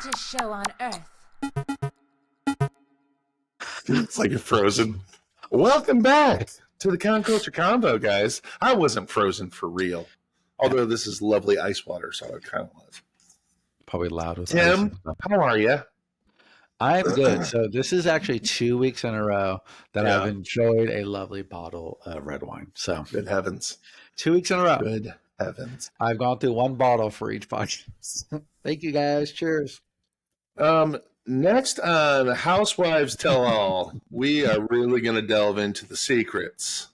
greatest show on earth. It's like you're frozen. Welcome back to the Con Culture Convo, guys. I wasn't frozen for real. Although this is lovely ice water, so it kind of was. Probably loud with Tim, how are you? I'm good. So this is actually 2 weeks in a row that I've enjoyed a lovely bottle of red wine. So Good heavens. 2 weeks in a row. Good heavens. I've gone through one bottle for each podcast. Thank you guys. Cheers. Next on Housewives Tell All, we are really going to delve into the secrets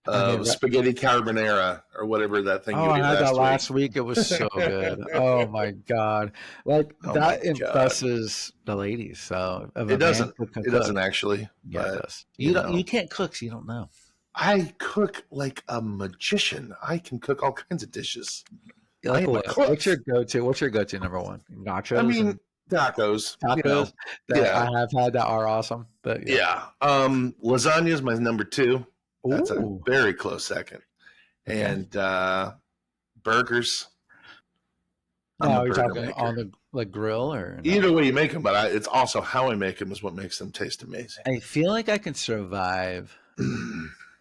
of spaghetti carbonara or whatever that thing you I did had that last week. week. It was so good. Oh my God. That impresses the ladies. So it doesn't actually. Yeah, it does. You can't cook, so you don't know. I cook like a magician. I can cook all kinds of dishes. Like what's your go-to number one? Nachos? I mean, tacos. Tacos I have had that are awesome. But lasagna is my number two. That's a Ooh. very close second. And burgers. Oh, you're talking on the grill or no? Either way you make them, but it's also how I make them is what makes them taste amazing. I feel like I can survive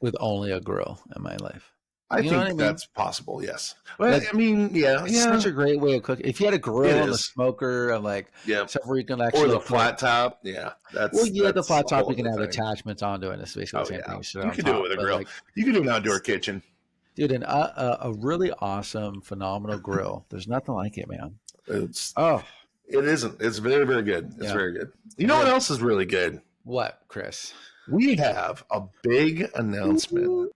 with only a grill in my life. I think that's possible, yes. Well, It's such a great way of cooking. If you had a grill and a smoker and stuff where you can actually... Or the flat top, yeah. The flat top, you can have attachments onto it. It's basically the same thing. You can do it with a grill. You can do an outdoor kitchen. Dude, a really awesome, phenomenal grill. There's nothing like it, man. It isn't. It's very, very good. It's very good. You know what else is really good? What, Chris? We have a big announcement.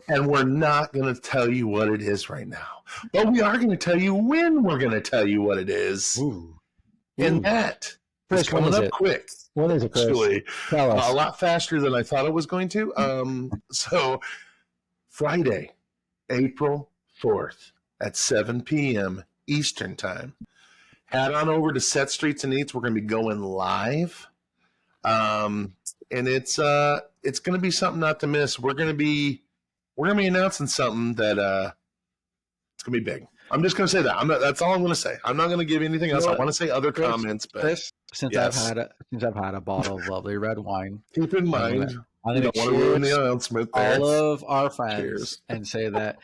And we're not going to tell you what it is right now. But we are going to tell you when we're going to tell you what it is. Ooh. And that Chris, is coming up quick. What is it, Chris? Actually, tell us. A lot faster than I thought it was going to. So Friday, April 4th at 7 p.m. Eastern Time. Head on over to Set Streets and Eats. We're going to be going live. And it's going to be something not to miss. We're going to be announcing something that it's going to be big. I'm just going to say that. That's all I'm going to say. I'm not going to give anything else. I want to say other comments, but Chris, since I've had a bottle of lovely red wine, keep in mind, I'm going to want to ruin the announcement there. All of our friends and say that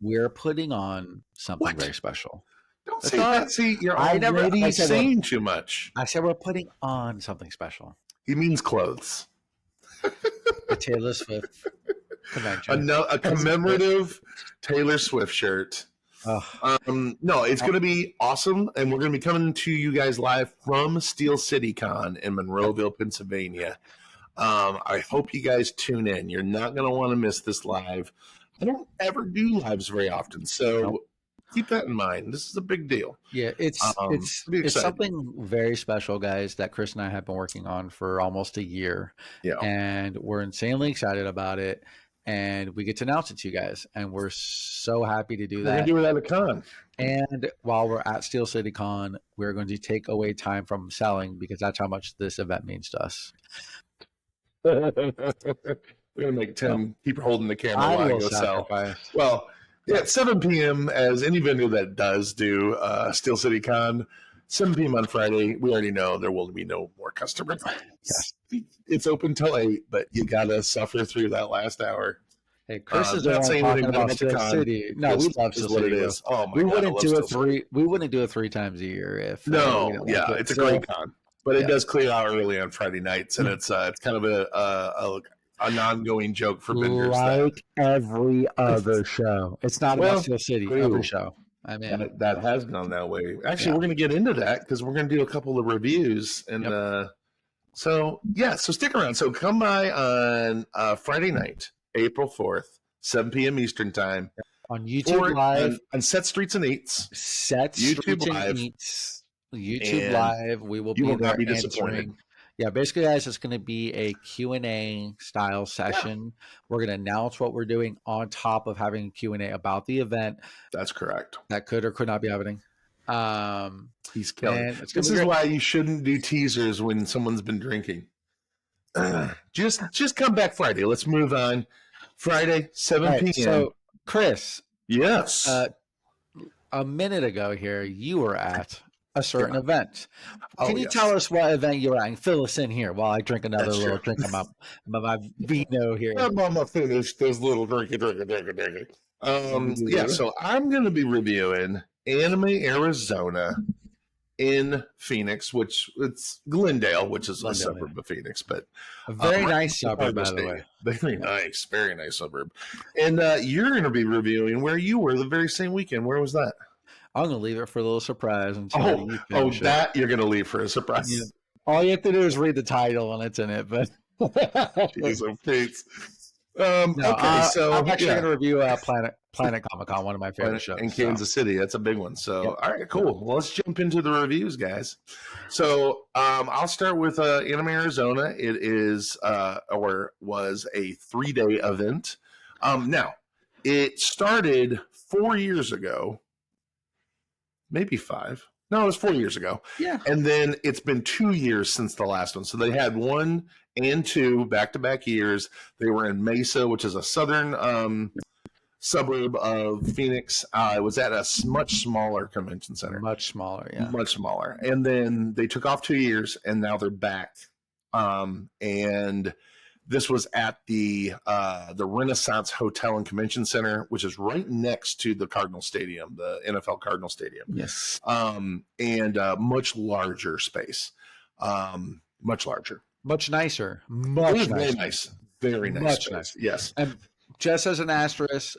we're putting on something very special. Don't say that. See, you're already saying too much. I said we're putting on something special. He means clothes. The Taylor Swift convention. A commemorative Taylor Swift shirt. No, it's going to be awesome, and we're going to be coming to you guys live from Steel City Con in Monroeville, Pennsylvania. I hope you guys tune in. You're not going to want to miss this live. I don't ever do lives very often, so keep that in mind. This is a big deal. Yeah, it's something very special, guys, that Chris and I have been working on for almost a year. Yeah, and we're insanely excited about it. And we get to announce it to you guys, and we're so happy to do that. We're going to do it at a con. And while we're at Steel City Con, we're going to take away time from selling because that's how much this event means to us. We're going to make Tim keep holding the camera while I go sell. Well, at 7 p.m., as any vendor that does do Steel City Con, 7 p.m. on Friday, we already know there will be no more customers. Yes. It's open till 8, but you got to suffer through that last hour. Hey, Chris is not saying anything about Steel City. No, we love Steel City. Oh my we wouldn't do it We wouldn't do it 3 times a year if. It's a great con, but it does clear out early on Friday nights, and it's kind of an ongoing joke for vendors. Like every other show, it's not about Steel City. Every show. I mean, that has gone that way. Actually, we're going to get into that because we're going to do a couple of reviews, and so stick around. So come by on Friday night, April 4th, 7 p.m. Eastern Time on YouTube Live on Set Streets and Eats. YouTube Live. We will be there be disappointed. Yeah, basically, guys, it's going to be a Q&A style session. We're going to announce what we're doing on top of having a Q&A about the event. That's correct. That could or could not be happening. He's killing. This is why you shouldn't do teasers when someone's been drinking. Just come back Friday. Let's move on. Friday, 7 p.m. So, Chris. Yes. A minute ago here, you were at a certain event. Oh, Can you yes. tell us what event you're at? And fill us in here while I drink another That's little true. drink of my vino here. I'm almost finished this little drinky. Yeah, so I'm going to be reviewing Anime Arizona in Phoenix, which it's Glendale, which is a suburb of Phoenix, but A very right nice next to suburb, by the Stadium. way. Very nice suburb. And you're going to be reviewing where you were the very same weekend. Where was that? I'm going to leave it for a little surprise until you finish it. That you're going to leave for a surprise. Yeah. All you have to do is read the title and it's in it. But Jeez, no, okay, so I'm actually going to review Planet Comic Con, one of my favorite shows in Kansas City. That's a big one. So, all right, cool. Well, let's jump into the reviews, guys. So, I'll start with Anime Arizona. It is or was a 3-day event. Now, it started 4 years ago, maybe 5. No, it was 4 years ago. Yeah. And then it's been 2 years since the last one. So they had 1 and 2 back-to-back years. They were in Mesa, which is a southern suburb of Phoenix. It was at a much smaller convention center. Much smaller, yeah. Much smaller. And then they took off 2 years, and now they're back. And this was at the Renaissance Hotel and Convention Center, which is right next to the Cardinal Stadium, the NFL Cardinal Stadium. Yes. And much larger space. Much larger. Much nicer. Much nicer. Very nice. Very nice. Much space. nicer. Yes. And just as an asterisk,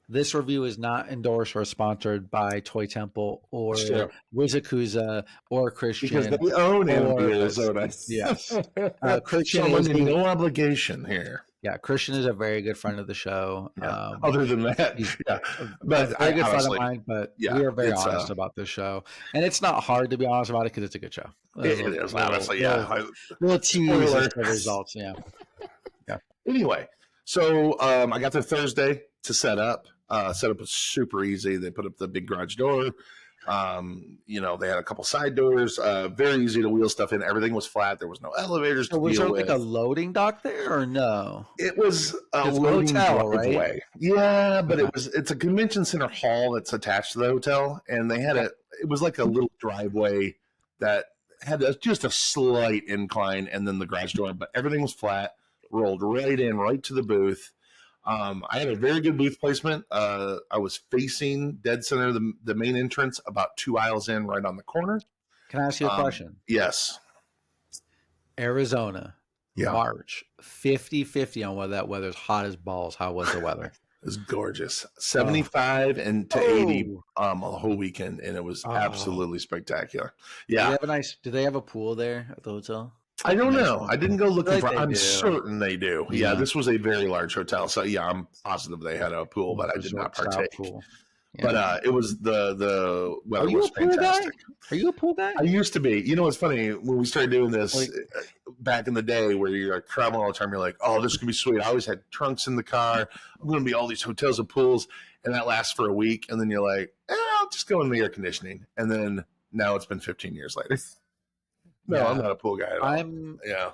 this review is not endorsed or sponsored by Toy Temple or Wizakuza or Christian. Because they own Arizona. Yes. Christian is no obligation here. Yeah, Christian is a very good friend of the show. Yeah. Other than that, but a very good friend of mine. But we are very honest about this show, and it's not hard to be honest about it because it's a good show. It is honestly, Little tease the results, yeah. Anyway, so I got there Thursday to set up. Setup was super easy. They put up the big garage door. They had a couple side doors. Very easy to wheel stuff in. Everything was flat. There was no elevators. So was there like a loading dock there or no? It was a loading hotel, driveway. Right? Yeah, but it's a convention center hall that's attached to the hotel, and they had it was like a little driveway that had just a slight incline, and then the garage door. But everything was flat. Rolled right in, right to the booth. I had a very good booth placement. I was facing dead center, the main entrance, about 2 aisles in, right on the corner. Can I ask you a question? Yes. Arizona, March, 50-50 on whether that weather's hot as balls. How was the weather? It was gorgeous. 75 and to 80 the whole weekend, and it was absolutely spectacular. Yeah. Do they have a pool there at the hotel? I don't know. I didn't go looking for it. I'm certain they do. Yeah, this was a very large hotel. So, I'm positive they had a pool, but I did not partake. Yeah. But it was the weather was fantastic. Are you a pool guy? I used to be. You know what's funny? When we started doing this back in the day where you're like traveling all the time, you're like, oh, this is going to be sweet. I always had trunks in the car. I'm going to be all these hotels and pools. And that lasts for a week. And then you're like, I'll just go in the air conditioning. And then now it's been 15 years later. No, I'm not a pool guy at all.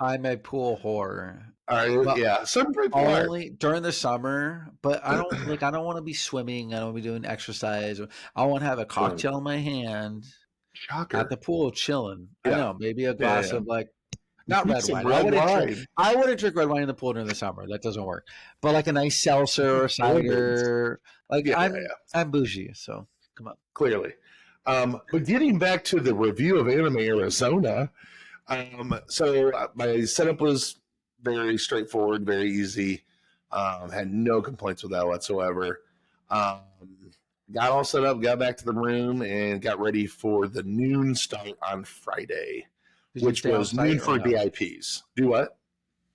I'm a pool whore. Some only during the summer, but I don't want to be swimming. I don't want to be doing exercise. I want to have a cocktail in my hand at the pool, chilling. I know, maybe a glass of not red wine. I wouldn't drink red wine in the pool during the summer. That doesn't work. But like a nice seltzer or cider. I'm bougie, so come on. Clearly. But getting back to the review of Anime Arizona, so my setup was very straightforward, very easy. Had no complaints with that whatsoever. Got all set up, got back to the room, and got ready for the noon start on Friday, which was noon for VIPs. Do what?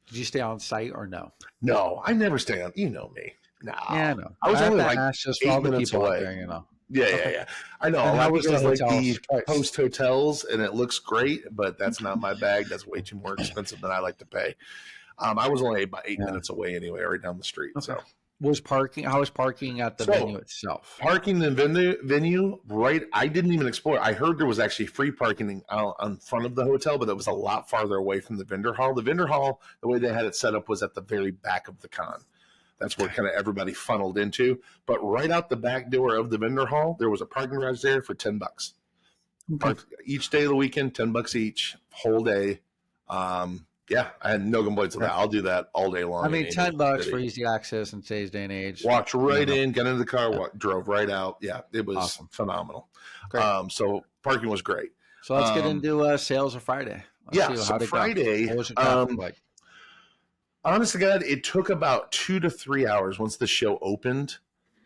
Did you stay on site or no? No, I never stay on. You know me. No. Yeah, I know. I was only like just 8 minutes away. There, Yeah. I know. And I was just like the host hotels, and it looks great, but that's not my bag. That's way too more expensive than I like to pay. I was only about 8 minutes away anyway, right down the street. Okay. So how was parking at the venue itself? Parking in the venue, right? I didn't even explore. I heard there was actually free parking out in front of the hotel, but it was a lot farther away from the vendor hall. The vendor hall, the way they had it set up, was at the very back of the con. That's where kind of everybody funneled into. But right out the back door of the vendor hall, there was a parking garage there for $10. Okay. Each day of the weekend, $10 each, whole day. Yeah, I had no complaints with that. I'll do that all day long. I mean, $10 for easy access in today's day and age. Walked right in, got into the car, drove right out. Yeah, it was phenomenal. So parking was great. So let's get into sales of Friday. So Friday, what was your traffic like? Honest to God, it took about 2 to 3 hours once the show opened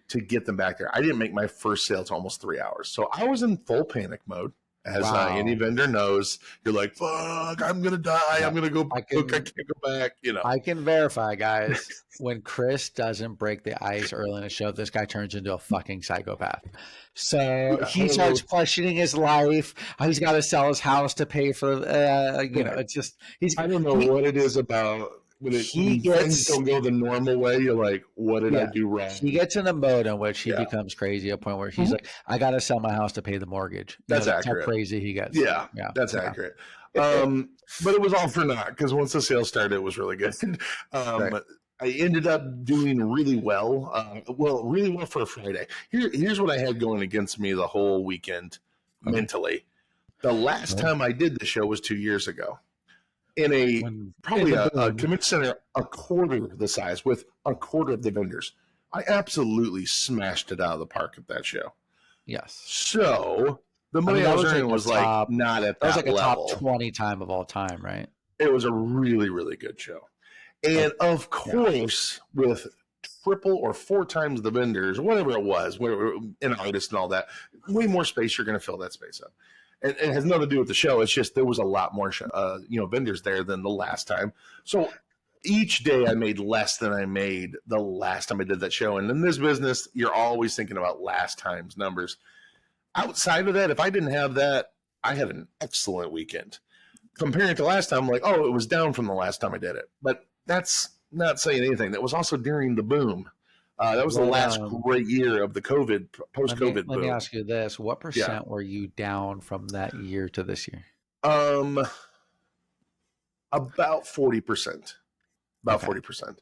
to get them back there. I didn't make my first sale to almost 3 hours. So I was in full panic mode. As any vendor knows, you're like, fuck, I'm going to die. I'm going to go, I can't go back. I can verify, guys, when Chris doesn't break the ice early in the show, this guy turns into a fucking psychopath. So he starts questioning his life. He's got to sell his house to pay for, it's just, I don't know what it is about. When things don't go the normal way, you're like, what did I do wrong? He gets in a mode in which he becomes crazy, a point where he's like, I got to sell my house to pay the mortgage. That's accurate. That's how crazy he gets. Yeah, that's accurate. But it was all for naught because once the sale started, it was really good. I ended up doing really well. Really well for a Friday. Here's what I had going against me the whole weekend mentally. The last time I did the show was 2 years ago. In a convention center a quarter the size with a quarter of the vendors. I absolutely smashed it out of the park at that show. Yes. So the money I was earning was like not at that level. That was like a top 20 time of all time, right? It was a really, really good show. And of course, with triple or 4 times the vendors, whatever it was, an artist and all that, way more space, you're going to fill that space up. And it has nothing to do with the show. It's just there was a lot more, vendors there than the last time. So each day I made less than I made the last time I did that show. And in this business, you're always thinking about last time's numbers. Outside of that, if I didn't have that, I had an excellent weekend. Comparing it to last time, I'm like, it was down from the last time I did it. But that's not saying anything. That was also during the boom. That was the last great year of the post-COVID boom. Let me ask you this. What percent were you down from that year to this year? About 40%. About 40%.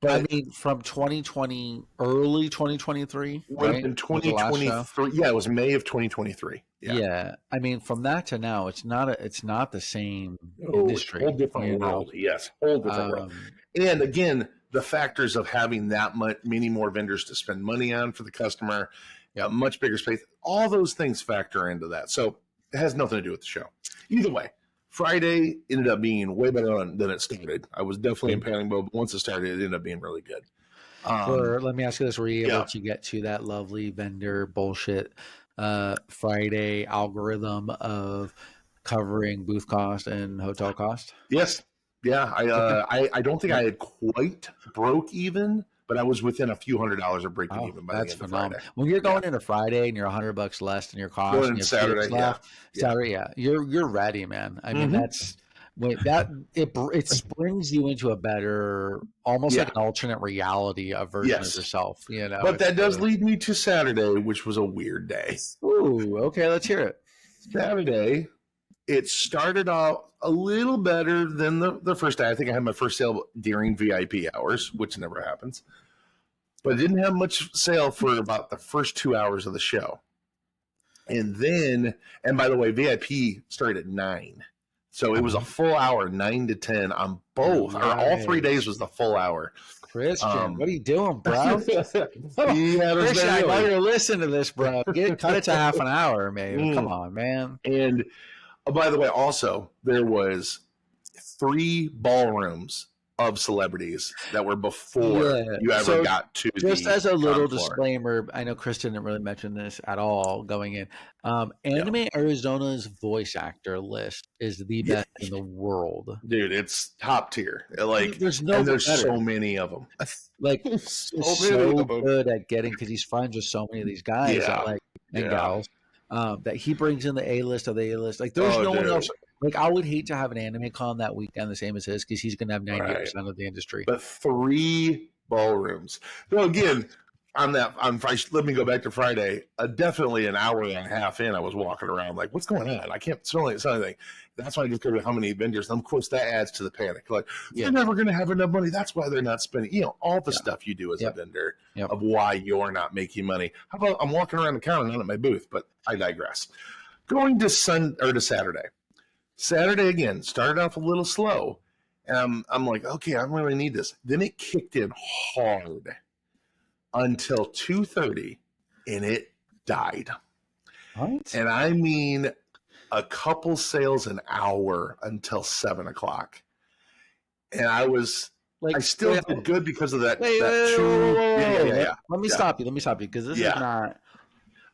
But I mean, from 2020, early 2023, right? In 2023, it was May of 2023. Yeah. I mean, from that to now, it's not the same industry. Whole different world. Yes, whole different world. And again, the factors of having that many more vendors to spend money on for the customer, much bigger space, all those things factor into that. So it has nothing to do with the show. Either way, Friday ended up being way better than it started. I was definitely in panic mode, but once it started, it ended up being really good. Let me ask you this. Were you able to get to that lovely vendor bullshit Friday algorithm of covering booth cost and hotel cost? Yes. Yeah, I don't think I had quite broke even, but I was within a few $100s of breaking even by the end of Friday. When you're going into Friday and you're $100 less than your cost, going into Saturday, you're ready, man. I mean, it brings you into a better, almost like an alternate reality of version of yourself. But that does lead me to Saturday, which was a weird day. Ooh, okay, let's hear it. Saturday, it started out a little better than the first day. I think I had my first sale during VIP hours, which never happens. But I didn't have much sale for about the first 2 hours of the show. And by the way, VIP started at 9. So it was a full hour, 9 to 10 on both. Or all 3 days was the full hour. Christian, what are you doing, bro? Christian, I know you're listening to this, bro. Cut it to half an hour, maybe. Come on, man. And by the way, also, there was 3 ballrooms of celebrities that were before you ever got to just as a little disclaimer, I know Chris didn't really mention this at all going in. Anime Arizona's voice actor list is the best in the world. Dude, it's top tier. Like, there's so many of them. Like, so good at getting, because he's friends with so many of these guys and gals. That he brings in the A-list of the A-list. Like, there's no one else. Like, I would hate to have an anime con that weekend the same as his, because he's going to have 90% of the industry. But 3 ballrooms. So again, let me go back to Friday. Definitely an hour and a half in, I was walking around like, what's going on? I can't smell anything. That's why I discovered how many vendors. And of course, that adds to the panic. Like, they're never going to have enough money. That's why they're not spending. All the stuff you do as a vendor of why you're not making money. How about I'm walking around the counter, not at my booth, but I digress. going to Saturday. Saturday again started off a little slow, and I'm like, okay, I really need this. Then it kicked in hard until 2:30, and it died. What? And I mean, a couple sales an hour until 7:00, and I still did good because of that. Yeah. Let me stop you because this is not.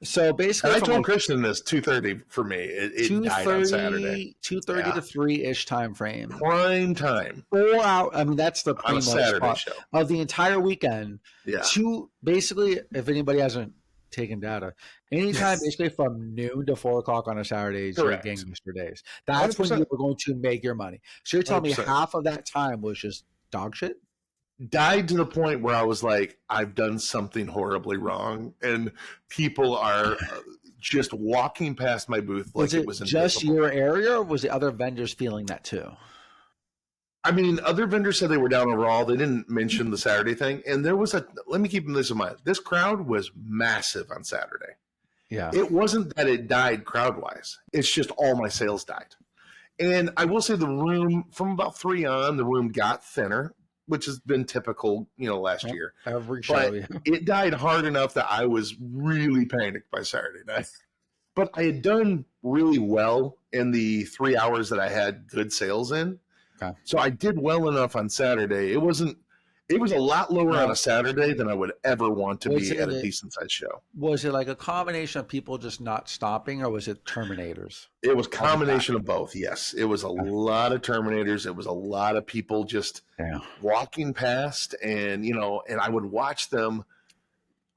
So basically, and I told Christian this 2:30 for me. It died on Saturday. 2:30 to 3-ish time frame. Prime time. 4 hours. I mean, that's the on a Saturday show of the entire weekend. Yeah. Basically, if anybody hasn't taken data, anytime basically from noon to 4 o'clock on a Saturday is your gangster days. That's 100%. When you were going to make your money. So you're telling 100%. Me half of that time was just dog shit? Died to the point where I was like, I've done something horribly wrong, and people are just walking past my booth like it was just your area, or was the other vendors feeling that too? I mean, other vendors said they were down overall. They didn't mention the Saturday thing, and there was let me keep this in mind. This crowd was massive on Saturday. Yeah, it wasn't that it died crowd wise. It's just all my sales died. And I will say the room from about 3 on, the room got thinner, which has been typical, last year. Every show, but it died hard enough that I was really panicked by Saturday night. But I had done really well in the 3 hours that I had good sales in. Okay. So I did well enough on Saturday. It was a lot lower on a Saturday than I would ever want to be at a decent sized show. Was it like a combination of people just not stopping, or was it Terminators? It was a combination of both. Yes. It was a lot of Terminators. It was a lot of people just walking past, and I would watch them.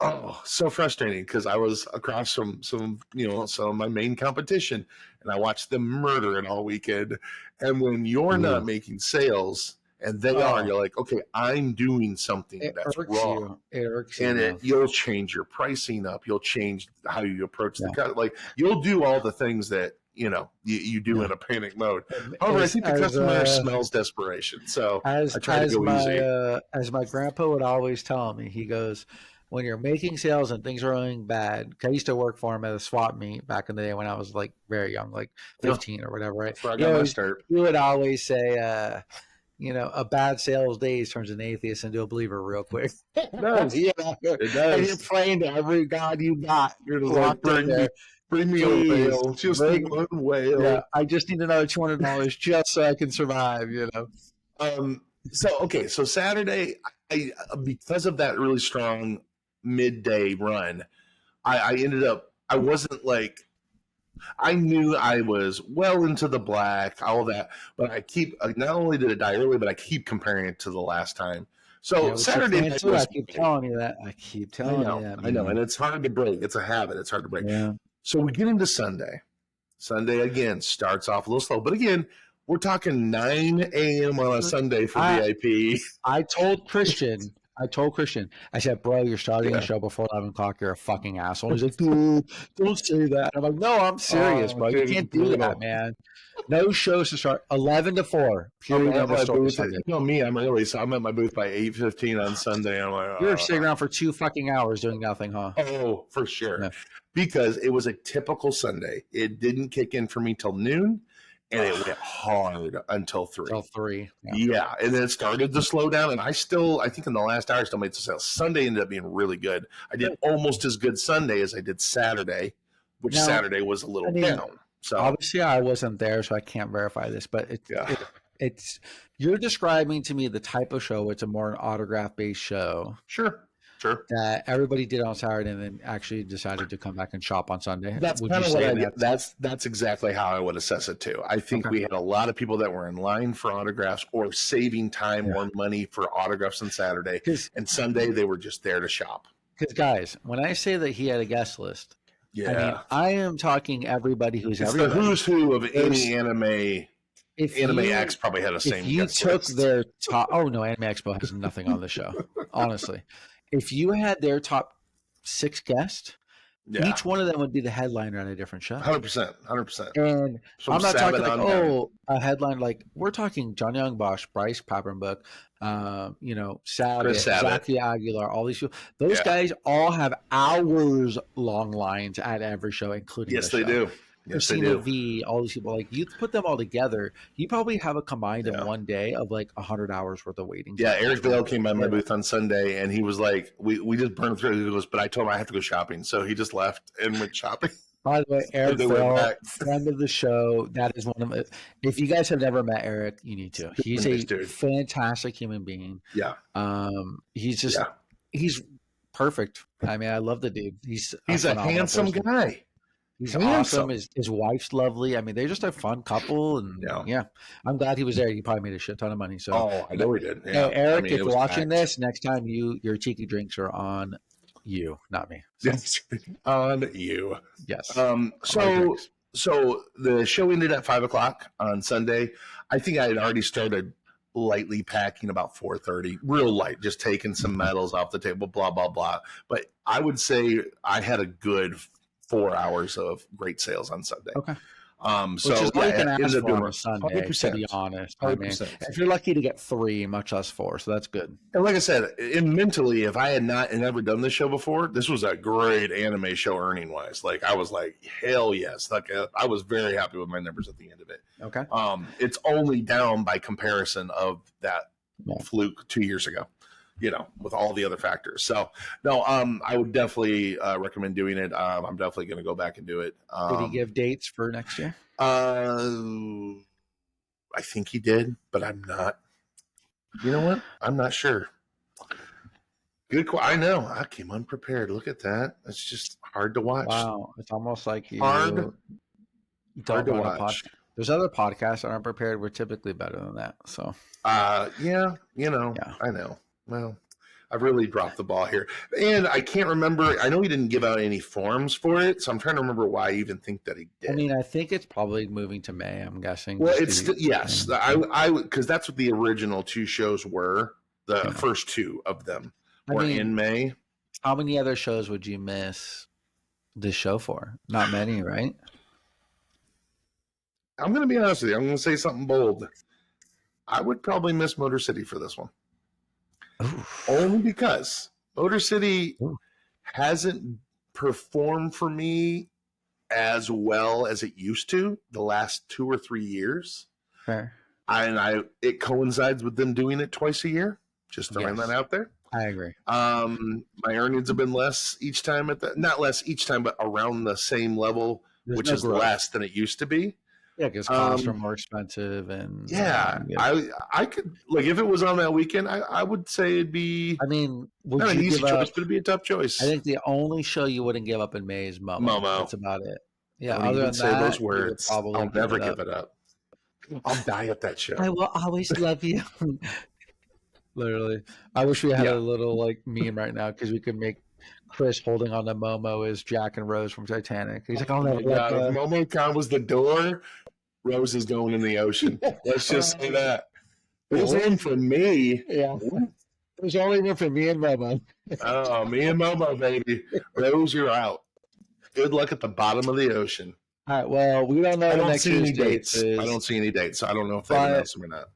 Oh, so frustrating, because I was across from some of my main competition, and I watched them murder it all weekend. And when you're not making sales and they are, you're like, okay, I'm doing something that's wrong. It irks you. And you'll change your pricing up. You'll change how you approach the cut. Like, you'll do all the things that you do in a panic mode. However, I think the customer smells desperation. So I try to go easy. As my grandpa would always tell me, he goes, when you're making sales and things are going bad, I used to work for him at a swap meet back in the day when I was like very young, like 15 or whatever, right? That's where I got my start. He would always say, a bad sales days turns an atheist into a believer real quick. It does. It does. And you're praying to every God you got. You're just locked in there. Bring me a whale. Just one whale. Yeah, I just need another $200 just so I can survive, So Saturday, because of that really strong midday run, I ended up, I wasn't like, I knew I was well into the black, all that, but I keep, not only did it die early, but I keep comparing it to the last time. So Saturday night I keep telling you that. I keep telling you that. I know, and it's hard to break. It's a habit. It's hard to break. Yeah. So we get into Sunday. Sunday, again, starts off a little slow, but again, we're talking 9 a.m. on a Sunday for VIP. I told Christian, I said, bro, you're starting a show before 11 o'clock. You're a fucking asshole. He's like, dude, don't say that. I'm like, no, I'm serious, bro. You can't do that, man. No shows to start 11 to 4. Period. Me, I'm early, so I'm at my booth by 8:15 on Sunday. I'm like, you're sitting around for 2 fucking hours doing nothing, huh? Oh, for sure. Yeah. Because it was a typical Sunday. It didn't kick in for me till noon. And it went hard until 3. Until 3. Yeah. And then it started to slow down. And I think in the last hour, I still made some sales. Sunday ended up being really good. I did almost as good Sunday as I did Saturday, which Saturday was a little down. So obviously I wasn't there, so I can't verify this. But it's you're describing to me the type of show. It's a more an autograph-based show. Sure. That everybody did on Saturday and then actually decided to come back and shop on Sunday. That's kind of what I did. That's exactly how I would assess it too. I think we had a lot of people that were in line for autographs or saving time or money for autographs on Saturday. And Sunday they were just there to shop. Because guys, when I say that he had a guest list, I am talking everybody who's everybody. The who's who of any anime. Anime X probably had the same. If you took their top, Anime Expo has nothing on the show, honestly. If you had their top 6 guests, each one of them would be the headliner on a different show. 100%. And I'm not talking like, a headline. Like, we're talking John Young Bosch, Bryce Papenbrook, Sabat, Zaki Aguilar, all these people. Those guys all have hours long lines at every show, including Yes, they do. Christina V, all these people, like you put them all together, you probably have a combined in one day of like 100 hours worth of waiting. Yeah, Eric Vale came by my booth on Sunday, and he was like, "We just burned through." He goes, "But I told him I have to go shopping," so he just left and went shopping. By the way, Eric Vale, friend of the show. That is one of. If you guys have never met Eric, you need to. He's a fantastic human being. Yeah. He's just he's perfect. I mean, I love the dude. He's a handsome guy. He's awesome. His wife's lovely. I mean, they're just a fun couple, and I'm glad he was there. He probably made a shit ton of money. So, I know he did. Yeah. Eric, if you're watching this, next time your cheeky drinks are on you, not me. So. Yes, on you. Yes. So the show ended at 5:00 on Sunday. I think I had already started lightly packing about 4:30, real light, just taking some medals off the table, blah blah blah. But I would say I had a good 4 hours of great sales on Sunday. Okay. So which is all you can ask for on a 100%. Sunday, to be honest. I mean, if you're lucky to get 3, much less 4, so that's good. And like I said, mentally, if I had not never done this show before, this was a great anime show earning wise. Like I was like, hell yes. Like I was very happy with my numbers at the end of it. Okay. It's only down by comparison of that fluke 2 years ago, with all the other factors. So no, I would definitely recommend doing it. I'm definitely going to go back and do it. Did he give dates for next year? I think he did, but I'm not. You know what? I'm not sure. Good. I know. I came unprepared. Look at that. It's just hard to watch. Wow. It's almost like you hard to watch. There's other podcasts that aren't prepared. We're typically better than that. So. Yeah. I know. Well, I've really dropped the ball here. And I can't remember. I know he didn't give out any forms for it, so I'm trying to remember why I even think that he did. I mean, I think it's probably moving to May, I'm guessing. Well, yes. I because that's what the original 2 shows were. The first 2 of them were in May. How many other shows would you miss this show for? Not many, right? I'm going to be honest with you. I'm going to say something bold. I would probably miss Motor City for this one. Oof. Only because Motor City hasn't performed for me as well as it used to the last 2 or 3 years. Fair. And it coincides with them doing it twice a year. Just throwing that out there. I agree. My earnings have been less each time not less each time, but around the same level, which is less than it used to be. Yeah, because costs are more expensive, and I could if it was on that weekend, I would say it'd be. I mean, not an easy choice, but it'd be a tough choice. I think the only show you wouldn't give up in May is Momo. That's about it. Yeah, other than say those words, I'll never give it up. I'll die at that show. I will always love you. Literally, I wish we had a little meme right now because we could make Chris holding on to Momo as Jack and Rose from Titanic. He's like, "Oh my god!" If Momo was the door, Rose is going in the ocean. Let's just say that. There's room for me. Yeah. There's only room for me and Momo. Oh, me and Momo, baby. Rose, you're out. Good luck at the bottom of the ocean. All right. Well, we don't know. I don't see any dates. I don't see any dates. So I don't know if they announce them or not.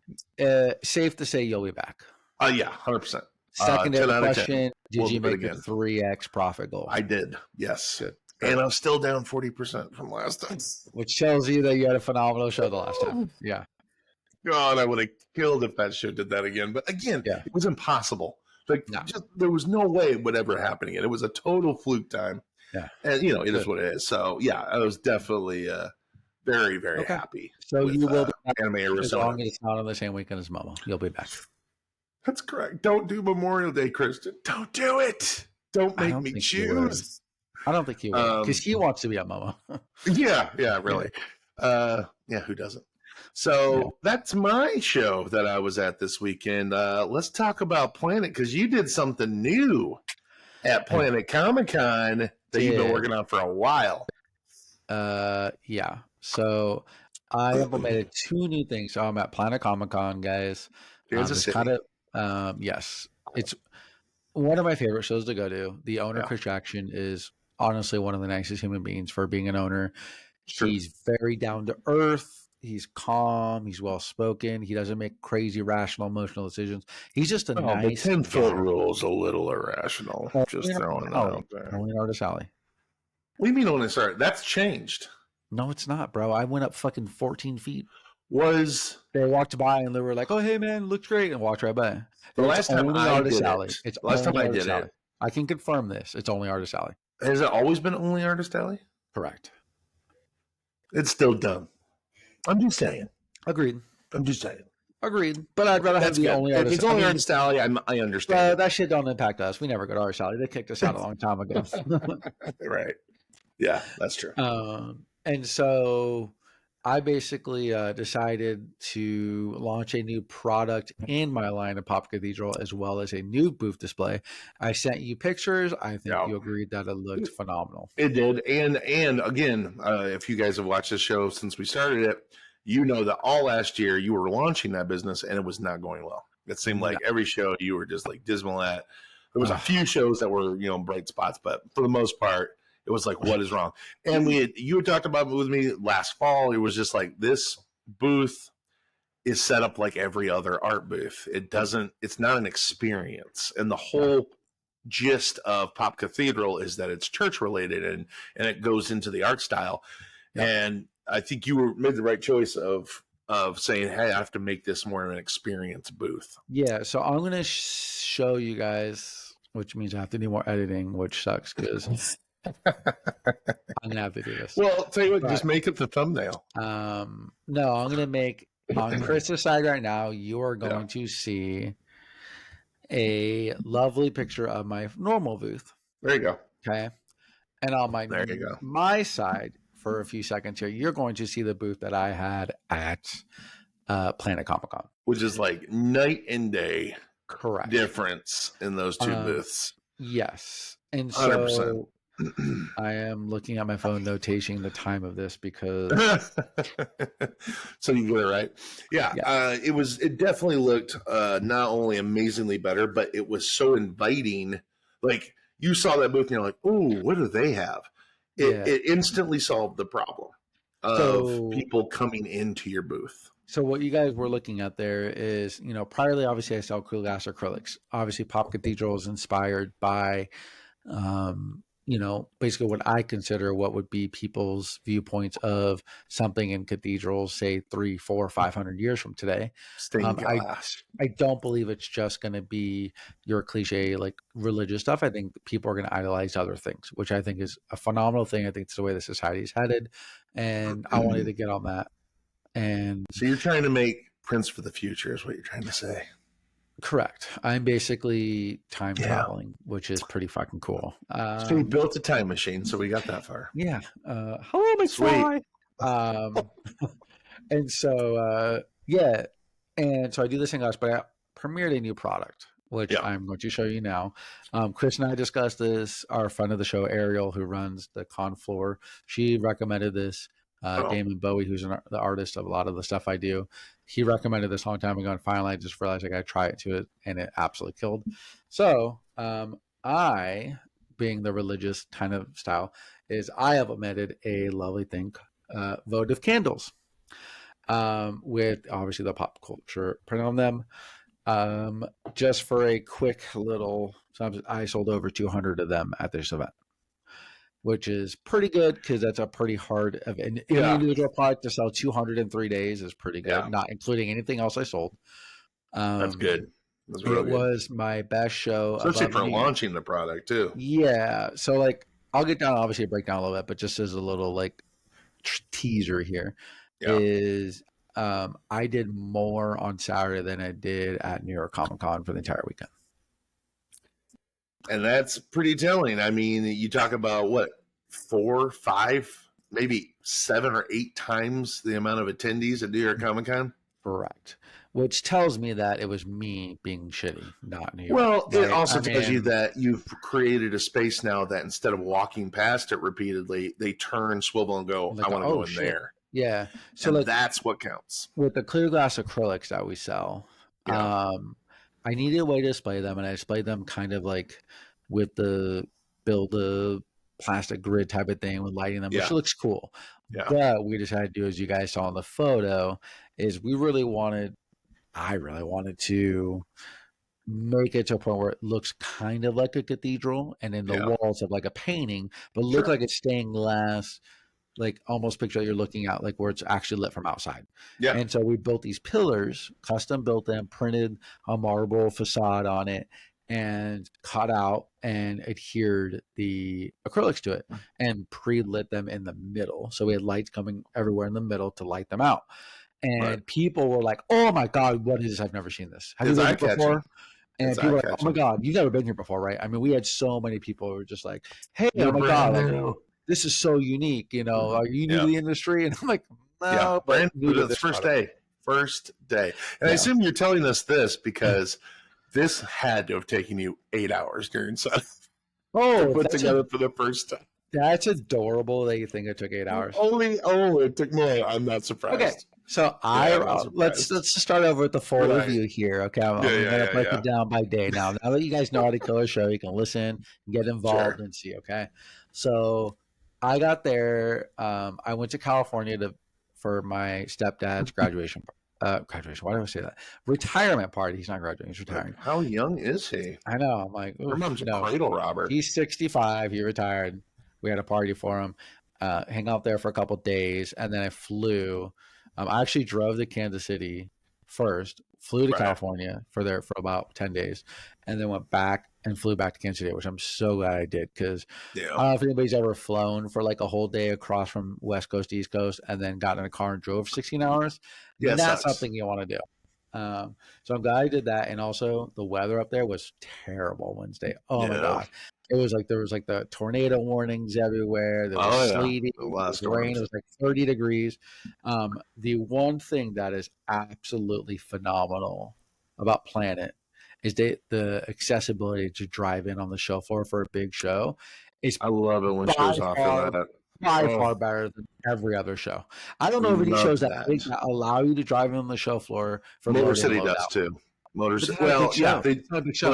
Safe to say you'll be back. Yeah, 100%. Secondary question: did you make a 3x profit goal? I did. Yes. Good. And I'm still down 40% from last time. Which tells you that you had a phenomenal show the last time. Yeah. God, I would have killed if that show did that again. But again, it was impossible. There was no way it would ever happen again. It was a total fluke time. Yeah. And, it is what it is. So, yeah, I was definitely very, very happy. So you will be back Anime Arizona. As long as it's not on the same weekend as Momo. You'll be back. That's correct. Don't do Memorial Day, Kristen. Don't do it. Don't make me choose. I don't think he will, because he wants to be at Momo. yeah, really. Who doesn't? So that's my show that I was at this weekend. Let's talk about Planet, because you did something new at Planet Comic-Con that you've been working on for a while. Yeah. So I implemented 2 new things. So I'm at Planet Comic-Con, guys. It's kind of yes, it's one of my favorite shows to go to. The owner, Chris Jackson, is honestly one of the nicest human beings for being an owner. Sure. He's very down to earth. He's calm. He's well spoken. He doesn't make crazy, rational, emotional decisions. He's just a nice. The 10-foot rule is a little irrational. Just throwing it out there. Only Artist Alley. What do you mean only? Sorry, that's changed. No, it's not, bro. I went up fucking 14 feet. They walked by and they were like, "Oh, hey, man, looks great," and walked right by. The last time I did it. It's The last time only I Artist did Alley. it. I can confirm this. It's only Artist Alley. Has it always been only Artist Alley? Correct. It's still dumb. I'm just saying. Agreed. I'm just saying. Agreed. But I'd rather have the only Artist. If it's only Artist Alley, I understand. That shit don't impact us. We never go to Artist Alley. They kicked us out a long time ago. Right. Yeah, that's true. And so I basically decided to launch a new product in my line of Pop Cathedral, as well as a new booth display. I sent you pictures. I think you agreed that it looked phenomenal. It did. And again, if you guys have watched this show since we started it, you know that all last year you were launching that business and it was not going well. It seemed like every show you were just like dismal at. There was a few shows that were, bright spots, but for the most part, it was like, what is wrong? And you had talked about it with me last fall. It was just like, this booth is set up like every other art booth. It's not an experience. And the whole gist of Pop Cathedral is that it's church related and it goes into the art style. Yeah. And I think you made the right choice of saying, hey, I have to make this more of an experience booth. Yeah. So I'm going to show you guys, which means I have to do more editing, which sucks because I'm gonna have to do this. Well, I'll tell you what, just make it the thumbnail. No, I'm gonna make on Chris's side right now. You are going to see a lovely picture of my normal booth. There you go. Okay, and on my side for a few seconds here, you're going to see the booth that I had at Planet Comic-Con, which is like night and day. Correct. Difference in those two booths. Yes, and so. 100%. I am looking at my phone notating the time of this because so you get it right. Yeah. It definitely looked not only amazingly better, but it was so inviting. Like you saw that booth and you're like, oh, what do they have? It instantly solved the problem of people coming into your booth. So what you guys were looking at there is, priorly obviously I sell clear glass acrylics. Obviously Pop Cathedral is inspired by basically what I consider what would be people's viewpoints of something in cathedrals, say 300, 400, 500 years from today. I don't believe it's just going to be your cliche, like religious stuff. I think people are going to idolize other things, which I think is a phenomenal thing. I think it's the way the society is headed. And I wanted to get on that. And so you're trying to make prints for the future is what you're trying to say. Correct. I'm basically time traveling, which is pretty fucking cool. So we built a time machine, so we got that far. Yeah. Hello, McFly. And so, and so I do this in glass, but I premiered a new product, which I'm going to show you now. Chris and I discussed this. Our friend of the show, Ariel, who runs the con floor, she recommended this. Damon Bowie, who's the artist of a lot of the stuff I do, he recommended this a long time ago, and finally I just realized I got to try it to it, and it absolutely killed. So I, being the religious kind of style, I have omitted a lovely thing, votive candles, with obviously the pop culture print on them. Just for a quick little, I sold over 200 of them at this event, which is pretty good because that's a pretty hard of an individual product to sell 200 in 3 days is pretty good, not including anything else I sold. That's good. That's real good. Was my best show, especially for launching the product too. Yeah, so I'll get down, obviously break down a little bit, but just as a little teaser here is I did more on Saturday than I did at New York Comic Con for the entire weekend. And that's pretty telling. I mean, you talk about 4, 5, maybe 7 or 8 times the amount of attendees at New York Comic Con. Correct. Which tells me that it was me being shitty, not New York. Well, it also tells you that you've created a space now that instead of walking past it repeatedly, they turn, swivel, and go, I want to go in there. Yeah. So that's what counts. With the clear glass acrylics that we sell, I needed a way to display them, and I displayed them kind of with the build a plastic grid type of thing with lighting them, which looks cool. Yeah. But we decided to do, as you guys saw in the photo, is I really wanted to make it to a point where it looks kind of like a cathedral and in the walls of like a painting, but look like it's stained glass like almost picture you're looking out like where it's actually lit from outside. Yeah. And so we built these pillars, custom built them, printed a marble facade on it, and cut out and adhered the acrylics to it and pre-lit them in the middle. So we had lights coming everywhere in the middle to light them out. And people were like, "Oh my God, what is this? I've never seen this. Have you been here before?" And people were like, "Oh my God, you've never been here before, right?" I mean, we had so many people who were just like, "Hey, oh my God, like, this is so unique. You know, are you new to the industry?" And I'm like, "No, but new to this first day. And I assume you're telling us this because this had to have taken you 8 hours during Sunday to put together for the first time. That's adorable that you think it took 8 hours. It took more. I'm not surprised. Okay, so let's just start over with the full review here. Okay, I'm gonna break it down by day now. Now that you guys know how to kill a show, you can listen, get involved, and see. Okay, so I got there. I went to California for my stepdad's graduation. Graduation. Why do I say that? Retirement party. He's not graduating. He's retiring. How young is he? I know. I'm like, your mom's a cradle robber. He's 65. He retired. We had a party for him. Hang out there for a couple days, and then I flew. I actually drove to Kansas City first, flew to California for about 10 days, and then went back and flew back to Kansas City, which I'm so glad I did because I don't know if anybody's ever flown for like a whole day across from West Coast to East Coast and then got in a car and drove 16 hours. Yeah, that's something you want to do. So I'm glad I did that. And also the weather up there was terrible Wednesday. Oh my God. It was like there was like the tornado warnings everywhere. There was sleeting, there was rain. It was like 30 degrees. The one thing that is absolutely phenomenal about Planet is the accessibility to drive in on the show floor for a big show. I love it when shows offer that. By far better than every other show. I don't know of any shows that big that allow you to drive in on the show floor. For Motor City does too. Motor City. Well, yeah, it's not a big show.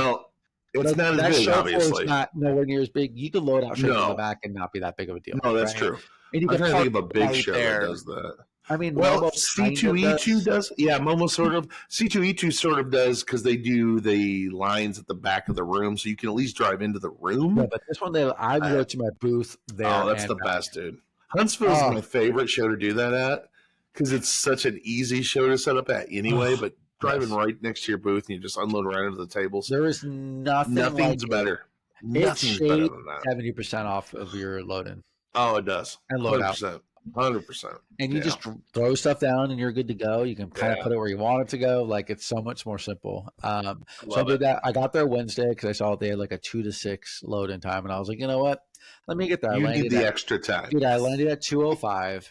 Well, it's not as big, obviously. It's not nowhere near as big. You could load out straight to the back and not be that big of a deal. No, that's true. And you can think of a big show that does that. I mean, well, C2E2 does. Yeah, Momo sort of. C2E2 sort of does because they do the lines at the back of the room, so you can at least drive into the room. Yeah, but this one, I go to my booth there. Oh, that's the best, dude. Huntsville is my favorite show to do that at because it's such an easy show to set up at anyway. But driving right next to your booth and you just unload right into the tables. There is nothing's better. Nothing's better than that. 70% off of your load-in. Oh, it does. And load 100%. out. 100%. And you just throw stuff down and you're good to go. You can kind of put it where you want it to go. Like it's so much more simple. So I did that. I got there Wednesday because I saw they had like a 2 to 6 load-in time, and I was like, you know what? Let me get there. You need the extra time. Dude, I landed at 2:05.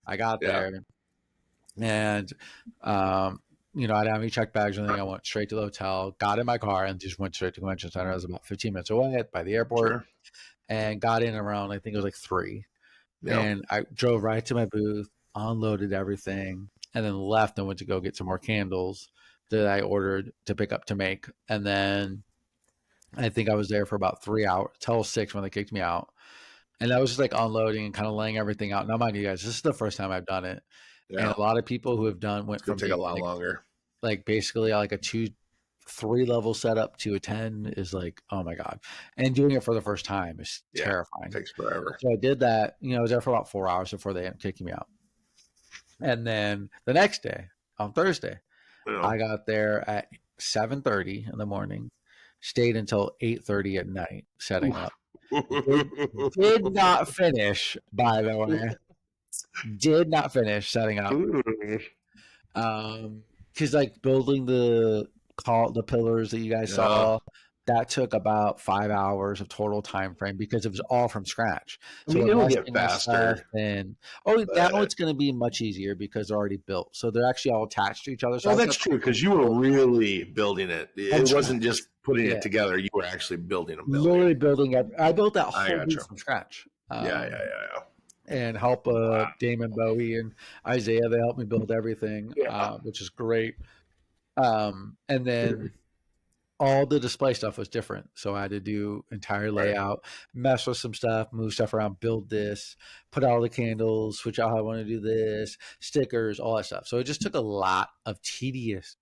I got there, and I didn't have any checked bags or anything. I went straight to the hotel, got in my car, and just went straight to Convention Center. I was about 15 minutes away by the airport, and got in around, I think it was like 3. Yep. And I drove right to my booth, unloaded everything, and then left and went to go get some more candles that I ordered to pick up to make. And then I think I was there for about 3 hours till 6 when they kicked me out. And I was just like unloading and kind of laying everything out. Now, mind you guys, this is the first time I've done it. Yeah. And a lot of people who have went from take a lot longer. Like basically like a 2-3 level setup to a 10 is like, oh my God. And doing it for the first time is terrifying. It takes forever. So I did that. I was there for about 4 hours before they ended up kicking me out. And then the next day, on Thursday, I got there at 7:30 in the morning, stayed until 8:30 at night setting up. Did not finish, by the way. Did not finish setting up. Because like building the pillars that you guys saw, that took about 5 hours of total time frame because it was all from scratch. So it'll get faster. Now it's going to be much easier because they're already built. So they're actually all attached to each other. So that's true because you were really building it. It wasn't just putting it together. You were actually building them. Literally building it. I built that whole booth from scratch. And help Damon Bowie and Isaiah. They helped me build everything, which is great. And then all the display stuff was different. So I had to do entire layout, mess with some stuff, move stuff around, build this, put out all the candles, switch out how I want to do this, stickers, all that stuff. So it just took a lot of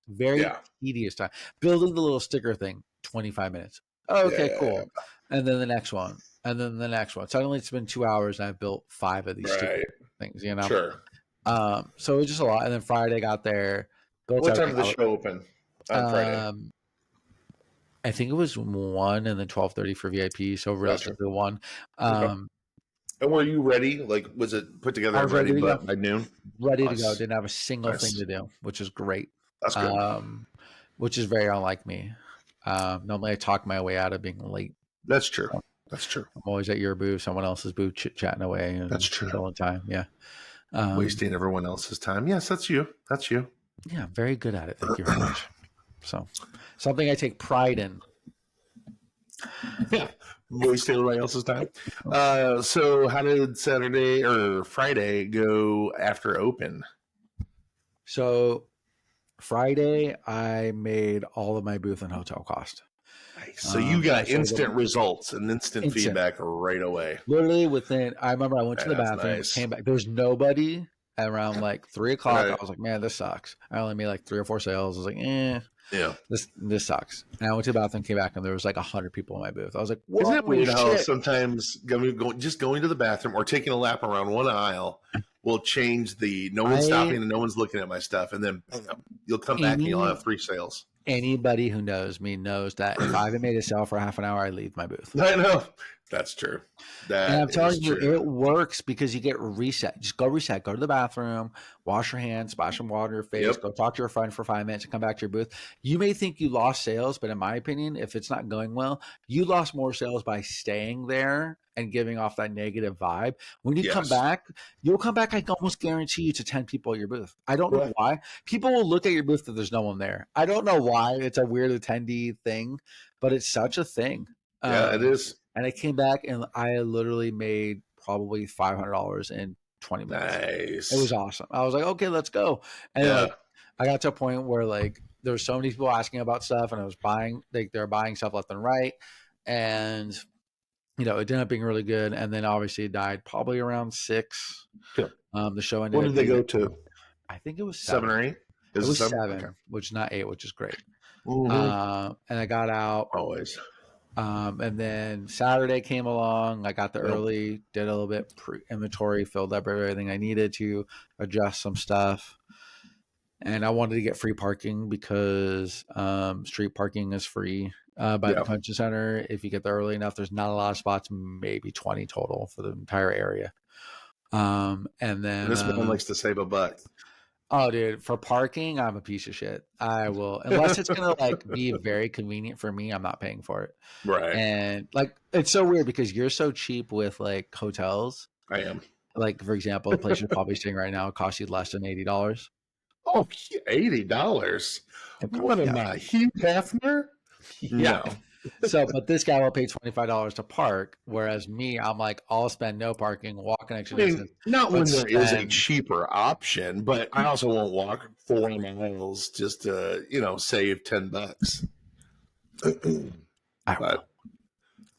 very tedious time. Building the little sticker thing, 25 minutes. Okay, cool. And then the next one, and then the next one. Suddenly it's been 2 hours and I've built 5 of these stupid things, you know? Sure. So it was just a lot. And then Friday got there, built What time everything. did the show open on Friday? I think it was 1 and then 12:30 for VIP, so relatively 1. Okay. And were you ready? Like, was it put together and ready by noon? Ready to go. Didn't have a single thing to do, which is great. That's good. Which is very unlike me. Normally I talk my way out of being late. That's true. That's true. I'm always at your booth, someone else's booth, chit-chatting away. And that's true. Killing time, yeah. Wasting everyone else's time. Yes, that's you. That's you. Yeah, very good at it. Thank you very much. So, something I take pride in. Yeah, wasting everybody else's time. So how did Saturday or Friday go after open? So Friday, I made all of my booth and hotel cost. Nice. So you got instant results and instant feedback right away. Literally within, I remember I went to the bathroom, came back. There was nobody around like 3 o'clock. Right. I was like, man, this sucks. I only made like 3 or 4 sales. I was like, yeah, this sucks. And I went to the bathroom, came back, and there was like 100 people in my booth. I was like, isn't it weird how sometimes going to the bathroom or taking a lap around one aisle will change no one's stopping and no one's looking at my stuff, and then you'll come back and you'll have 3 sales. Anybody who knows me knows that if I haven't made a sale for half an hour, I leave my booth. I know. That's true. And I'm telling you, it works because you get reset. Just go reset. Go to the bathroom, wash your hands, splash some water in your face, go talk to your friend for 5 minutes and come back to your booth. You may think you lost sales, but in my opinion, if it's not going well, you lost more sales by staying there and giving off that negative vibe. When you come back, you'll come back, I can almost guarantee you, to 10 people at your booth. I don't know why. People will look at your booth if there's no one there. I don't know why. It's a weird attendee thing, but it's such a thing. Yeah, it is. And I came back and I literally made probably $500 in 20 minutes. Nice. It was awesome. I was like, okay, let's go. And like, I got to a point where like there were so many people asking about stuff, and I was buying, like they're buying stuff left and right. And it ended up being really good. And then obviously it died probably around 6. Sure. The show ended. What did they go to? I think it was 7 or 8. It was 7, okay. Which is not 8, which is great. Mm-hmm. And I got out always. And then Saturday came along. I got there early, did a little bit pre-inventory, filled up everything I needed to, adjust some stuff. And I wanted to get free parking because street parking is free by the convention center. If you get there early enough, there's not a lot of spots, maybe 20 total for the entire area. And then this one likes to save a buck. Oh, dude, for parking, I'm a piece of shit. I will, unless it's going to like be very convenient for me, I'm not paying for it. Right. And like, it's so weird because you're so cheap with like hotels. I am. Like, for example, the place you're probably staying right now costs you less than $80. Oh, $80. What am I, Hugh Hefner? Yeah. No. So, but this guy will pay $25 to park, whereas me, I'm like, I'll spend no parking, walk an extra distance. Not when there is a cheaper option, but I also won't walk 4 miles just to, save $10.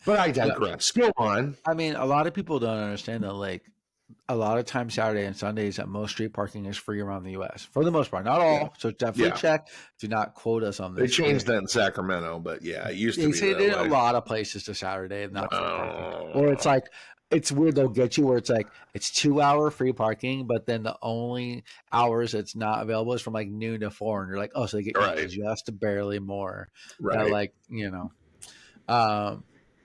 But I digress. Go on. I mean, a lot of people don't understand that, like, a lot of times Saturday and Sundays that most street parking is free around the U.S. for the most part, not all. Yeah. So definitely check. Do not quote us on this. They changed that in Sacramento, but it used to be. They did a lot of places to Saturday and not free parking. Or it's like, it's weird. They'll get you where it's like it's 2-hour free parking, but then the only hours it's not available is from like noon to 4, and you're like, oh, so they get just barely more. Right. Like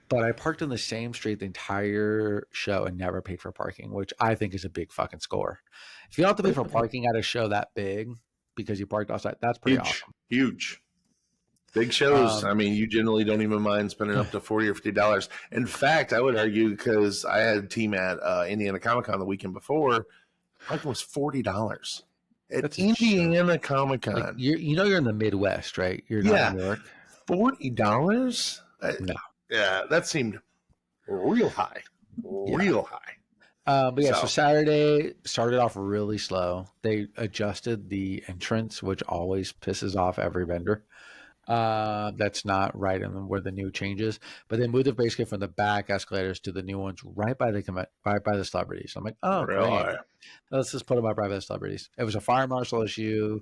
But I parked on the same street the entire show and never paid for parking, which I think is a big fucking score. If you don't have to pay for parking at a show that big because you parked outside, that's pretty awesome. Huge. Big shows. I mean, you generally don't even mind spending up to $40 or $50. In fact, I would argue, because I had a team at Indiana Comic Con the weekend before, parking was $40 at Indiana Comic Con. Like you're in the Midwest, right? You're not in New York. $40? No. Yeah, that seemed real high. Real high. But so Saturday started off really slow. They adjusted the entrance, which always pisses off every vendor. That's not right in where the new changes. But they moved it basically from the back escalators to the new ones right by the celebrities. I'm like, oh, really? Great. Let's just put them up right by the celebrities. It was a fire marshal issue,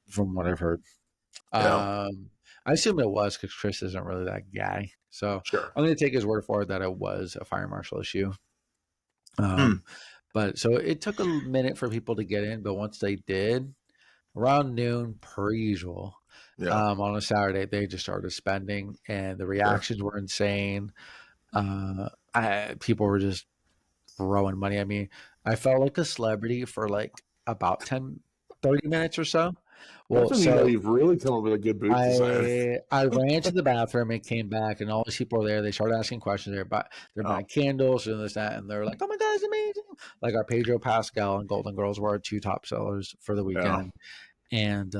from what I've heard. I assume it was because Chris isn't really that guy. So Sure. I'm going to take his word for it that it was a fire marshal issue. Hmm. But so it took a minute for people to get in, but once they did, around noon per usual, Yeah. on a Saturday, they just started spending, and the reactions were insane. People were just throwing money at me. I felt like a celebrity for like about 10, 30 minutes or so. That's Well, when you know so you've really come up with a good booth design. I ran to the bathroom and came back, and all these people were there. They started asking questions. They're buying candles and this, that, and they're like, "Oh my god, it's amazing!" Like our Pedro Pascal and Golden Girls were our two top sellers for the Yeah. weekend. And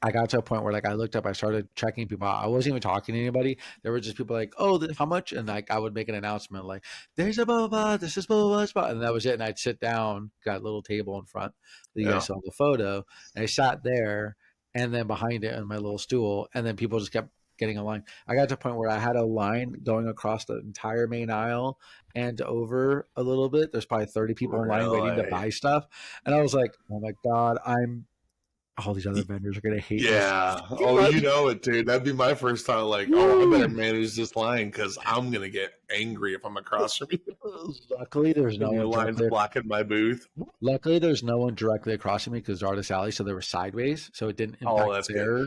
I got to a point where like I looked up, I started checking people out. I wasn't even talking to anybody. There were just people like, "Oh, how much?" And like I would make an announcement like, "There's a blah blah blah, this is blah blah blah," and that was it. And I'd sit down, got a little table in front that you guys saw the photo, and I sat there, and then behind it on my little stool, and then people just kept getting a line. I got to a point where I had a line going across the entire main aisle and over a little bit. There's probably 30 people in line waiting to buy stuff, and I was like, "Oh my god, all these other vendors are gonna hate me." Yeah. Oh, you know it, dude. That'd be my first thought. Like, oh, I better manage this line because I'm gonna get angry if I'm across from you. Luckily, there's no And your one line's directly. blocking my booth. Luckily, there's no one directly across from me because Artist Alley, so they were sideways, so it didn't Oh, impact that's good. their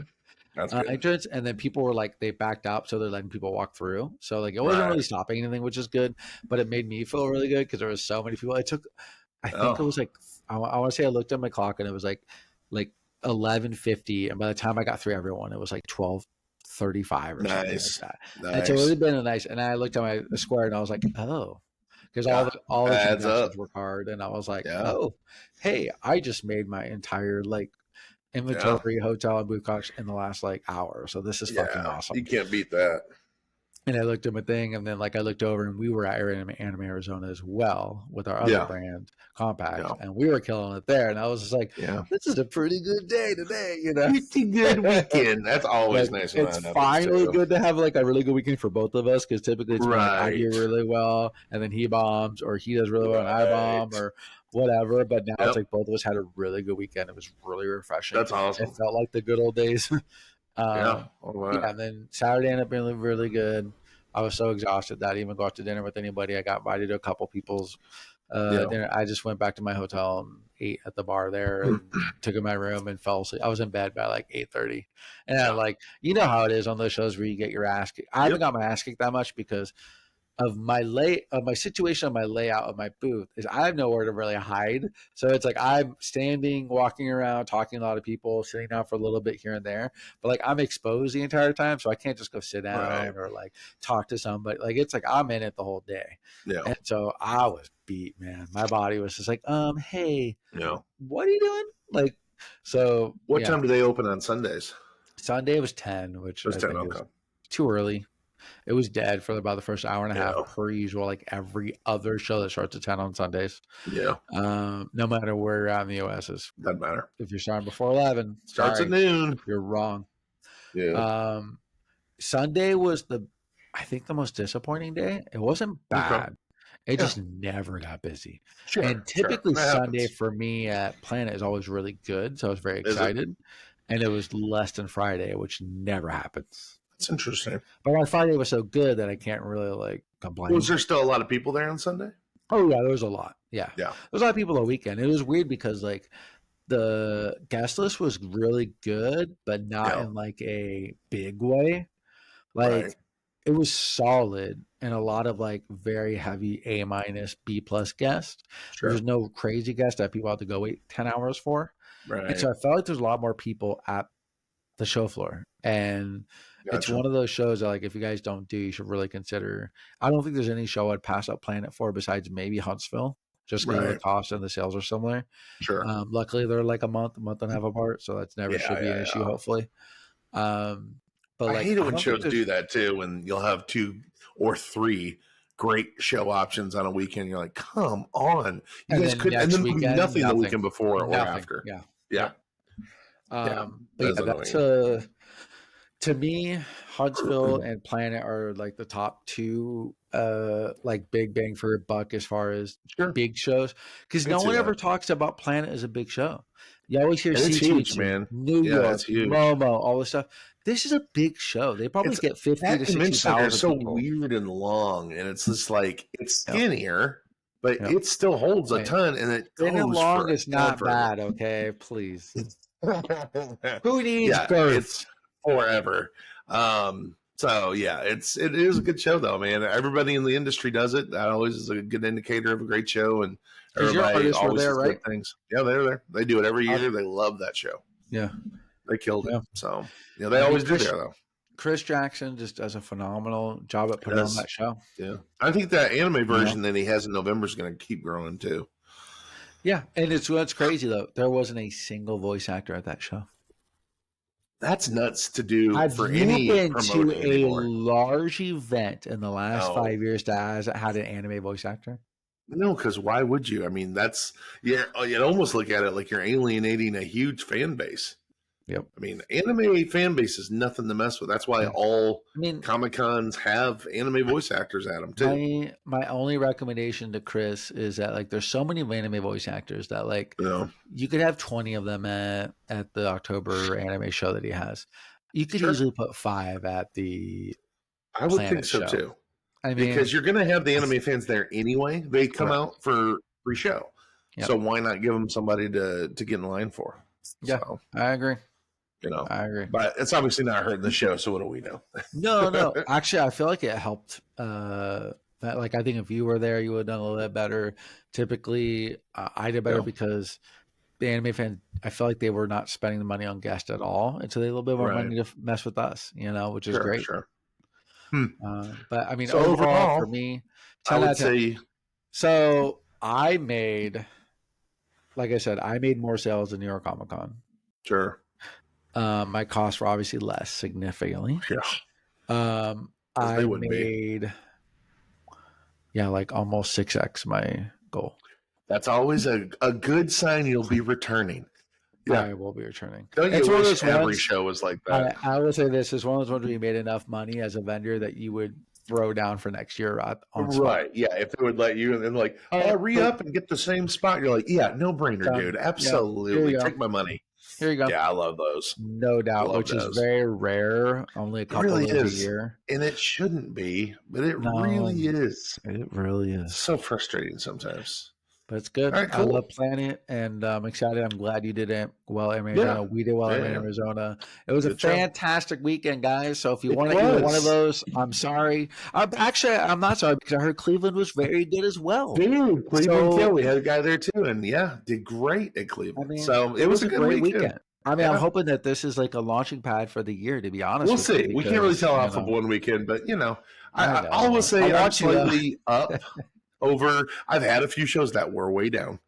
That's good. entrance. And then people were like, they backed up, so they're letting people walk through. So like, it wasn't Right. really stopping anything, which is good. But it made me feel really good because there was so many people. I think it was like, I want to say I looked at my clock and it was like 11:50, and by the time I got through everyone, it was like 12:35 or something like that. And so it would have been a nice. And I looked at my square and I was like, oh, because all the adds transactions up. were card, and I was like, Yeah. oh, hey, I just made my entire like inventory, hotel, and booth costs in the last like hour. So this is fucking awesome. You can't beat that. And I looked at my thing, and then like I looked over, and we were at Anime Arizona as well with our other brand, Compact, and we were killing it there. And I was just like, this is a pretty good day today, you know. Pretty good weekend. That's always nice. It's finally good to have like a really good weekend for both of us, because typically it's like I do really well, and then he bombs, or he does really well and I bomb, or whatever. But now it's like both of us had a really good weekend. It was really refreshing. That's awesome. It felt like the good old days. And then Saturday ended up being really good. I was so exhausted that I didn't even go out to dinner with anybody. I got invited to a couple people's dinner. I just went back to my hotel and ate at the bar there, and took in my room and fell asleep. I was in bed by like 8:30, and I like, you know how it is on those shows where you get your ass kicked. I haven't got my ass kicked that much because of my situation on my layout of my booth is I have nowhere to really hide. So it's like I'm standing, walking around, talking to a lot of people, sitting down for a little bit here and there. But like I'm exposed the entire time, so I can't just go sit down or like talk to somebody. Like it's like I'm in it the whole day. Yeah. And so I was beat, man. My body was just like, hey, what are you doing? Like, so what time do they open on Sundays? Sunday was 10, which I think is too early. It was dead for about the first hour and a half per usual, like every other show that starts at 10 on Sundays. Yeah. No matter where you're at in the US, doesn't matter. If you're starting before 11, starts at noon. You're wrong. Yeah. Sunday was I think the most disappointing day. It wasn't bad. It just never got busy. And typically Sunday for me at Planet is always really good. So I was very excited. And it was less than Friday, which never happens. That's interesting. But my Friday was so good that I can't really like complain. Was there still a lot of people there on Sunday? Oh yeah, there was a lot. Yeah. Yeah. There was a lot of people all weekend. It was weird because like the guest list was really good, but not in like a big way. Like it was solid and a lot of like very heavy A-, B+ guests. There was no crazy guests that people had to go wait 10 hours for. Right. And so I felt like there's a lot more people at the show floor. And it's one of those shows that like if you guys don't do, you should really consider. I don't think there's any show I'd pass up Planet for besides maybe Huntsville, just because the cost and the sales are similar. Sure. Luckily they're like a month and a half apart, so that's never should be an issue, hopefully. But I hate it when shows do that too, when you'll have 2 or 3 great show options on a weekend. You're like, come on. You guys couldn't, and then weekend, nothing the weekend before or after. Yeah. That's to me, Huntsville and Planet are like the top 2 like big bang for your buck as far as big shows, because no one ever talks about Planet as a big show. You always hear CT, man. New York, Momo, all this stuff, This is a big show. They probably get 50 that to convention center is 60,000 so people. weird and long, and it's just like it's skinnier, but Yep. it still holds a ton, and it Thin and goes long is not forever. bad. Okay, please. Who needs girth? It's forever. So yeah, it is a good show though, man. Everybody in the industry does it. That always is a good indicator of a great show, and everybody always there, says right? good things. Yeah, they're there. They do it every year. They love that show. Yeah, they killed it. So they always do there though. Chris Jackson just does a phenomenal job at putting on that show. Yeah, I think that anime version that he has in November is going to keep growing too. Yeah, and it's crazy though. There wasn't a single voice actor at that show. That's nuts to do for any promotion anymore. Large event in the last 5 years that has had an anime voice actor? No, because why would you? I mean, you'd almost look at it like you're alienating a huge fan base. Yep. I mean, anime fan base is nothing to mess with. That's why all Comic-Cons have anime voice actors at them too. My only recommendation to Chris is that like there's so many anime voice actors that like you could have 20 of them at the October anime show that he has. You could easily put 5 at the I would think so too. I mean, because you're going to have the anime fans there anyway. They come out for free show. Yep. So why not give them somebody to get in line for? Yeah, so, I agree. I agree. But it's obviously not hurting the show, so what do we know? No. Actually, I feel like it helped. Like, I think if you were there, you would have done a little bit better. Typically, I did better because the anime fan, I feel like they were not spending the money on guests at all. And so they had a little bit more money to mess with us, which is great. Sure. But I mean, so overall, for me, I would say. So I made, like I said, more sales than New York Comic Con. Sure. My costs were obviously less significantly. Yeah. I made, like almost 6x my goal. That's always a good sign you'll be returning. Yeah, I will be returning. Don't you wish every show was like that? I will say this is one of those ones where you made enough money as a vendor that you would throw down for next year on spot. Right. Yeah. If they would let you and then like, re-up and get the same spot. You're like, yeah, no brainer, dude. Absolutely. Take my money. Here you go. Yeah, I love those. No doubt, which is very rare. Only a couple of a year. And it shouldn't be, but it really is. It really is. So frustrating sometimes. But it's good. Right, cool. I love playing it, and I'm excited. I'm glad you did it well in Arizona. Yeah. We did well in Arizona. It was a fantastic weekend, guys. So if you want to do one of those, I'm sorry. I'm not sorry because I heard Cleveland was very good as well. Dude, Cleveland, we had a guy there too, and did great at Cleveland. I mean, so it was a great weekend. I mean, I'm hoping that this is like a launching pad for the year, to be honest. We'll see. We can't really tell off of one weekend, but I will say I'm slightly up. I've had a few shows that were way down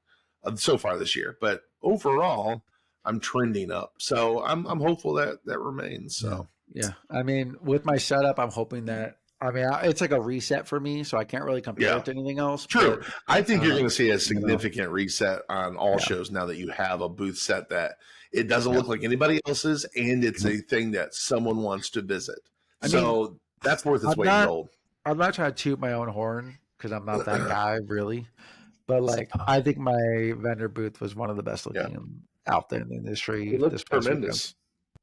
so far this year, but overall, I'm trending up. So I'm hopeful that remains. So yeah, I mean, with my setup, I'm hoping that. I mean, it's like a reset for me, so I can't really compare it to anything else. True. But, I think you're going to see a significant reset on all shows now that you have a booth set that it doesn't look like anybody else's, and it's a thing that someone wants to visit. So that's worth its weight in gold. I'm not trying to toot my own horn, because I'm not that guy really, but like I think my vendor booth was one of the best looking out there in the industry. It looked tremendous.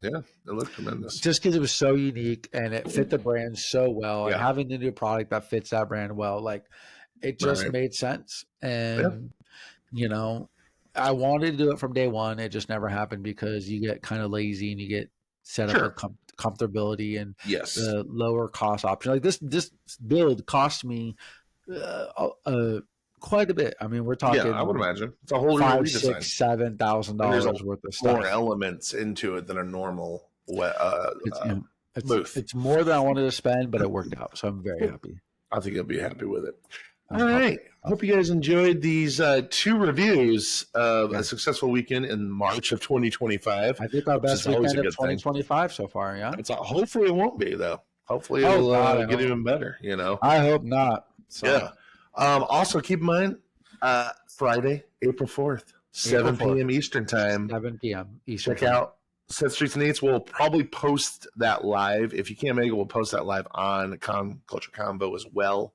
Yeah, it looked tremendous. Just because it was so unique and it fit the brand so well, and having the new product that fits that brand well, like it just made sense. And I wanted to do it from day one. It just never happened because you get kind of lazy and you get set up with comfortability and the lower cost option. Like this build cost me quite a bit. I mean, we're talking. Yeah, I would imagine it's a whole $5,000, $6,000, $7,000 worth of stuff. More elements into it than a normal booth. It's more than I wanted to spend, but it worked out, so I'm very happy. I think you'll be happy with it. All right. I hope you guys enjoyed these 2 reviews of a successful weekend in March of 2025. I think our best weekend of 2025 so far. Yeah. Hopefully it won't be though. Hopefully it'll get even better. I hope not. So. Yeah. Also, keep in mind, Friday, April 4th, 7 p.m. Eastern time. 7 p.m. Eastern. Check out Set Streets and Eats. We'll probably post that live. If you can't make it, we'll post that live on Con Culture Convo as well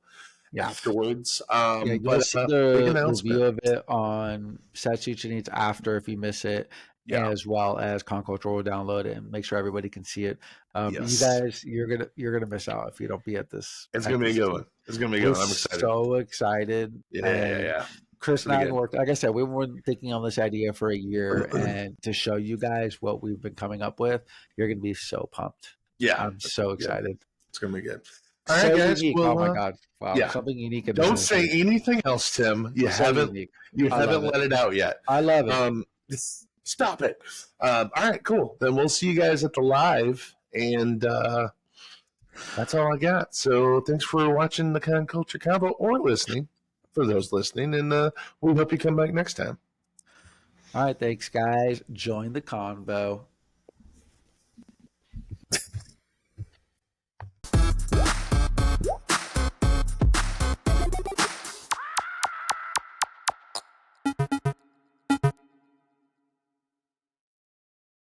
afterwards. You'll see the review of it on Set Streets and Eats after if you miss it. as well as Con Culture will download it and make sure everybody can see it. You guys, you're gonna miss out if you don't be at this. It's gonna be a good one. It's gonna be a good one. I'm excited. So excited. Yeah. Chris and I worked. Like I said, we've been thinking on this idea for a year, and to show you guys what we've been coming up with, you're gonna be so pumped. Yeah, I'm so excited. It's gonna be good. All right, guys. Well, oh my god! Wow, something unique. Don't say anything else, Tim. You haven't let it out yet. I love it. Stop it. All right, cool. Then we'll see you guys at the live, and that's all I got. So thanks for watching the Con Culture Convo or listening, for those listening, and we hope you come back next time. All right, thanks, guys. Join the convo.